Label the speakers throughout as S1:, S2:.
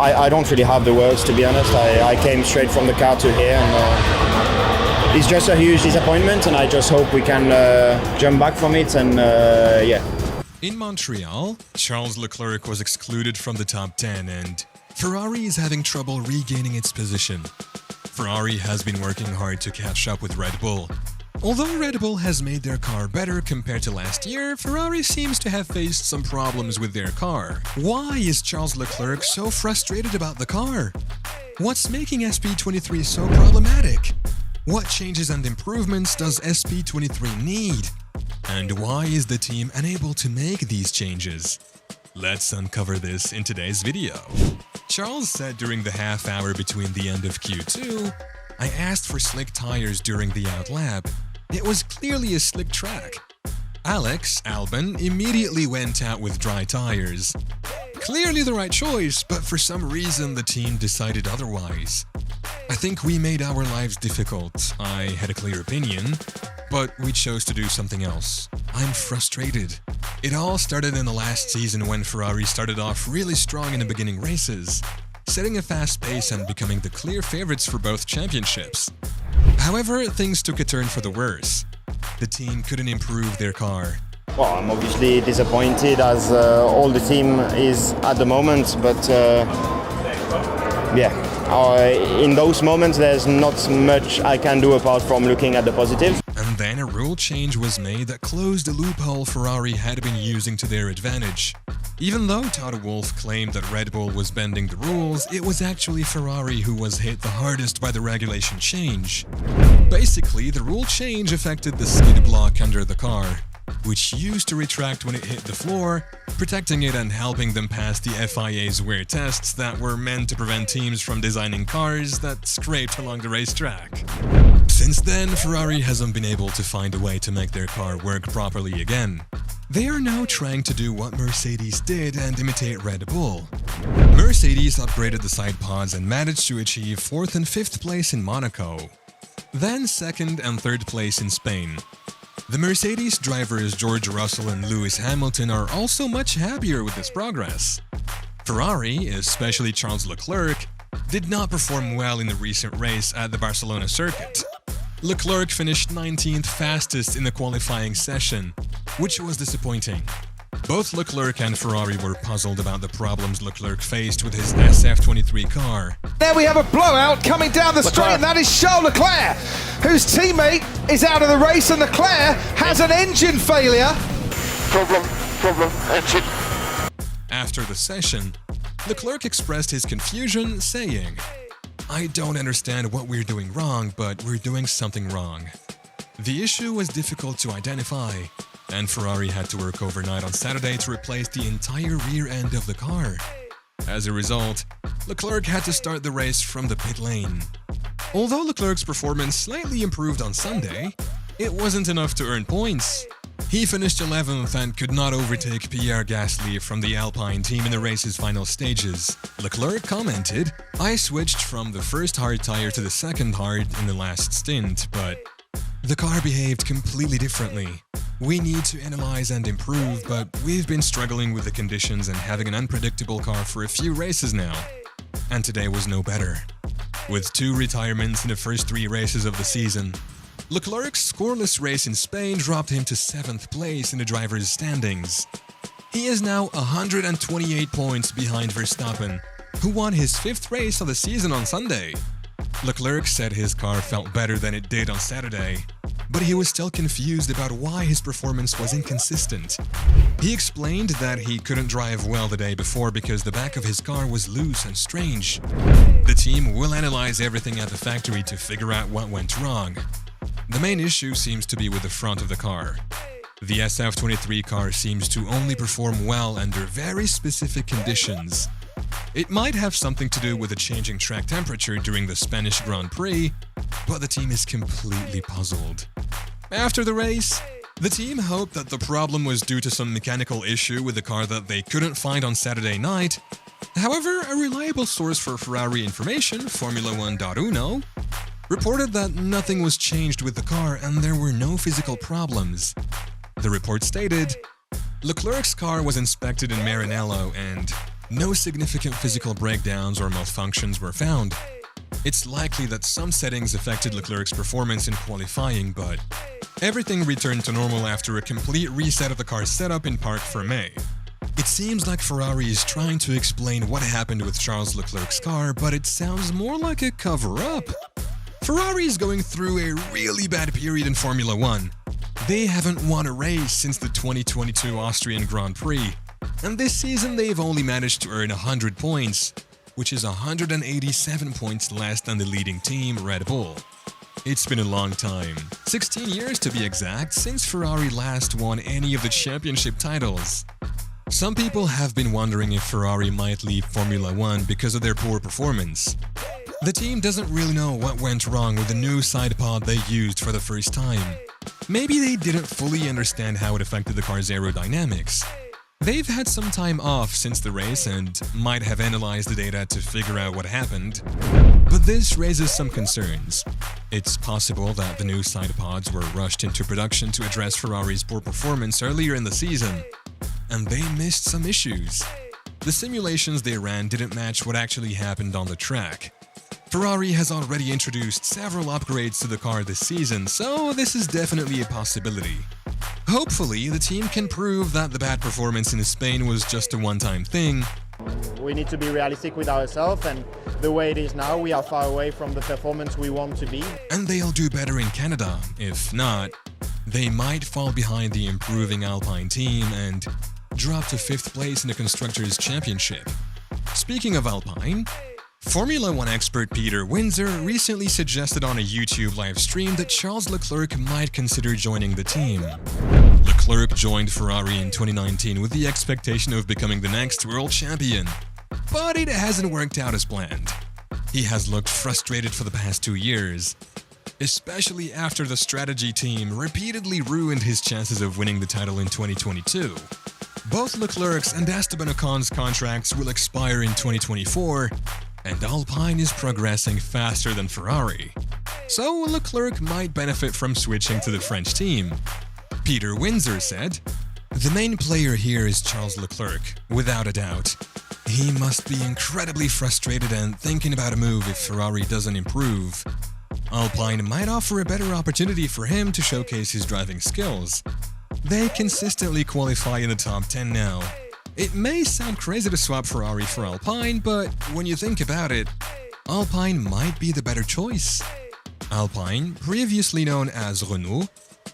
S1: I don't really have the words, to be honest. I came straight from the car to here, and it's just a huge disappointment, and I just hope we can jump back from it, and yeah.
S2: In Montreal, Charles Leclerc was excluded from the top 10, and Ferrari is having trouble regaining its position. Ferrari has been working hard to catch up with Red Bull. Although Red Bull has made their car better compared to last year, Ferrari seems to have faced some problems with their car. Why is Charles Leclerc so frustrated about the car? What's making SP23 so problematic? What changes and improvements does SP23 need? And why is the team unable to make these changes? Let's uncover this in today's video. Charles said during the half hour between the end of Q2, "I asked for slick tires during the out lap. It was clearly a slick track." Alex Albon immediately went out with dry tires. Clearly the right choice, but for some reason the team decided otherwise. "I think we made our lives difficult. I had a clear opinion, but we chose to do something else. I'm frustrated." It all started in the last season when Ferrari started off really strong in the beginning races, setting a fast pace and becoming the clear favorites for both championships. However, things took a turn for the worse. The team couldn't improve their car.
S1: Well, I'm obviously disappointed, as all the team is at the moment, but yeah, in those moments there's not much I can do apart from looking at the positive.
S2: And then a rule change was made that closed a loophole Ferrari had been using to their advantage. Even though Toto Wolff claimed that Red Bull was bending the rules, it was actually Ferrari who was hit the hardest by the regulation change. Basically, the rule change affected the skid block under the car, which used to retract when it hit the floor, protecting it and helping them pass the FIA's wear tests that were meant to prevent teams from designing cars that scraped along the racetrack. Since then, Ferrari hasn't been able to find a way to make their car work properly again. They are now trying to do what Mercedes did and imitate Red Bull. Mercedes upgraded the side pods and managed to achieve 4th and 5th place in Monaco, then 2nd and 3rd place in Spain. The Mercedes drivers George Russell and Lewis Hamilton are also much happier with this progress. Ferrari, especially Charles Leclerc, did not perform well in the recent race at the Barcelona circuit. Leclerc finished 19th fastest in the qualifying session, which was disappointing. Both Leclerc and Ferrari were puzzled about the problems Leclerc faced with his SF23 car.
S3: There we have a blowout coming down the straight, and that is Charles Leclerc, whose teammate is out of the race, and Leclerc has an engine failure.
S4: Problem, engine.
S2: After the session, Leclerc expressed his confusion, saying, "I don't understand what we're doing wrong, but we're doing something wrong." The issue was difficult to identify, and Ferrari had to work overnight on Saturday to replace the entire rear end of the car. As a result, Leclerc had to start the race from the pit lane. Although Leclerc's performance slightly improved on Sunday, it wasn't enough to earn points. He finished 11th and could not overtake Pierre Gasly from the Alpine team in the race's final stages. Leclerc commented, "I switched from the first hard tire to the second hard in the last stint, but the car behaved completely differently. We need to analyze and improve, but we've been struggling with the conditions and having an unpredictable car for a few races now. And today was no better." With 2 retirements in the first 3 races of the season, Leclerc's scoreless race in Spain dropped him to 7th place in the drivers' standings. He is now 128 points behind Verstappen, who won his 5th race of the season on Sunday. Leclerc said his car felt better than it did on Saturday, but he was still confused about why his performance was inconsistent. He explained that he couldn't drive well the day before because the back of his car was loose and strange. The team will analyze everything at the factory to figure out what went wrong. The main issue seems to be with the front of the car. The SF23 car seems to only perform well under very specific conditions. It might have something to do with the changing track temperature during the Spanish Grand Prix, but the team is completely puzzled. After the race, the team hoped that the problem was due to some mechanical issue with the car that they couldn't find on Saturday night. However, a reliable source for Ferrari information, Formula1.uno, reported that nothing was changed with the car and there were no physical problems. The report stated, "Leclerc's car was inspected in Maranello and no significant physical breakdowns or malfunctions were found. It's likely that some settings affected Leclerc's performance in qualifying, but everything returned to normal after a complete reset of the car's setup in Parc Fermé. It seems like Ferrari is trying to explain what happened with Charles Leclerc's car, but it sounds more like a cover-up. Ferrari is going through a really bad period in Formula 1. They haven't won a race since the 2022 Austrian Grand Prix, and this season they've only managed to earn 100 points, which is 187 points less than the leading team, Red Bull. It's been a long time, 16 years to be exact, since Ferrari last won any of the championship titles. Some people have been wondering if Ferrari might leave Formula 1 because of their poor performance. The team doesn't really know what went wrong with the new side pod they used for the first time. Maybe they didn't fully understand how it affected the car's aerodynamics. They've had some time off since the race and might have analyzed the data to figure out what happened. But this raises some concerns. It's possible that the new side pods were rushed into production to address Ferrari's poor performance earlier in the season, and they missed some issues. The simulations they ran didn't match what actually happened on the track. Ferrari has already introduced several upgrades to the car this season, so this is definitely a possibility. Hopefully, the team can prove that the bad performance in Spain was just a one-time thing.
S1: We need to be realistic with ourselves, and the way it is now, we are far away from the performance we want to be.
S2: And they'll do better in Canada. If not, they might fall behind the improving Alpine team and drop to 5th place in the Constructors' Championship. Speaking of Alpine, Formula 1 expert Peter Windsor recently suggested on a YouTube live stream that Charles Leclerc might consider joining the team. Leclerc joined Ferrari in 2019 with the expectation of becoming the next world champion, but it hasn't worked out as planned. He has looked frustrated for the past 2 years, especially after the strategy team repeatedly ruined his chances of winning the title in 2022. Both Leclerc's and Esteban Ocon's contracts will expire in 2024, and Alpine is progressing faster than Ferrari. So Leclerc might benefit from switching to the French team. Peter Windsor said, "The main player here is Charles Leclerc, without a doubt. He must be incredibly frustrated and thinking about a move if Ferrari doesn't improve. Alpine might offer a better opportunity for him to showcase his driving skills. They consistently qualify in the top 10 now. It may sound crazy to swap Ferrari for Alpine, but when you think about it, Alpine might be the better choice." Alpine, previously known as Renault,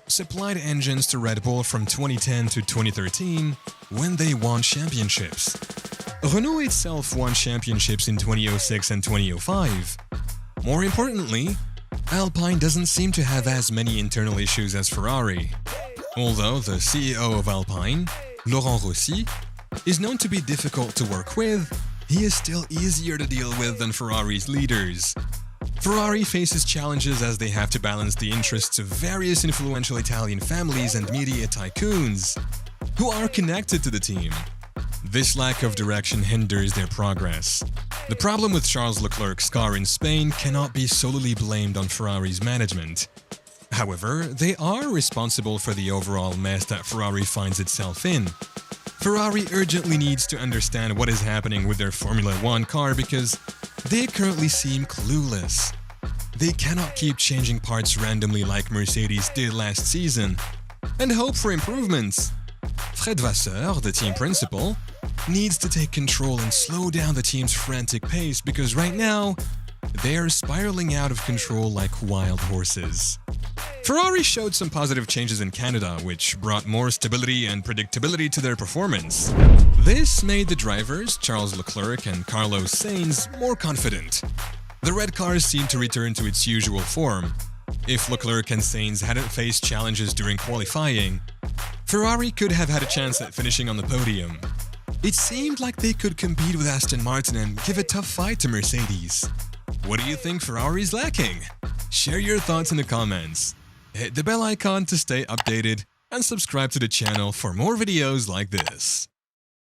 S2: supplied engines to Red Bull from 2010 to 2013 when they won championships. Renault itself won championships in 2006 and 2005. More importantly, Alpine doesn't seem to have as many internal issues as Ferrari. Although the CEO of Alpine, Laurent Rossi, is known to be difficult to work with, he is still easier to deal with than Ferrari's leaders. Ferrari faces challenges as they have to balance the interests of various influential Italian families and media tycoons who are connected to the team. This lack of direction hinders their progress. The problem with Charles Leclerc's car in Spain cannot be solely blamed on Ferrari's management. However, they are responsible for the overall mess that Ferrari finds itself in. Ferrari urgently needs to understand what is happening with their Formula 1 car because they currently seem clueless. They cannot keep changing parts randomly like Mercedes did last season and hope for improvements. Fred Vasseur, the team principal, needs to take control and slow down the team's frantic pace because right now, they are spiraling out of control like wild horses. Ferrari showed some positive changes in Canada, which brought more stability and predictability to their performance. This made the drivers, Charles Leclerc and Carlos Sainz, more confident. The red cars seemed to return to its usual form. If Leclerc and Sainz hadn't faced challenges during qualifying, Ferrari could have had a chance at finishing on the podium. It seemed like they could compete with Aston Martin and give a tough fight to Mercedes. What do you think Ferrari's lacking? Share your thoughts in the comments. Hit the bell icon to stay updated and subscribe to the channel for more videos like this.